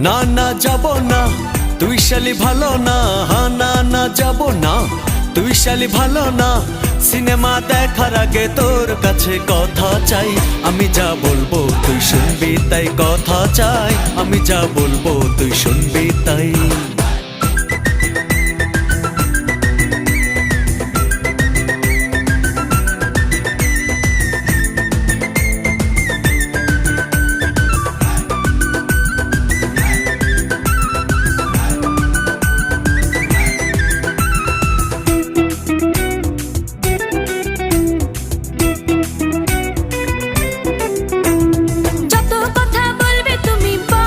না না যাব না, তুই শালি ভালো না। না না যাব না, তুই শালি ভালো না। সিনেমা দেখার আগে তোর কাছে কথা চাই, আমি যা বলবো তুই শুনবি তাই। কথা চাই, আমি যা বলবো তুই শুনবি তাই।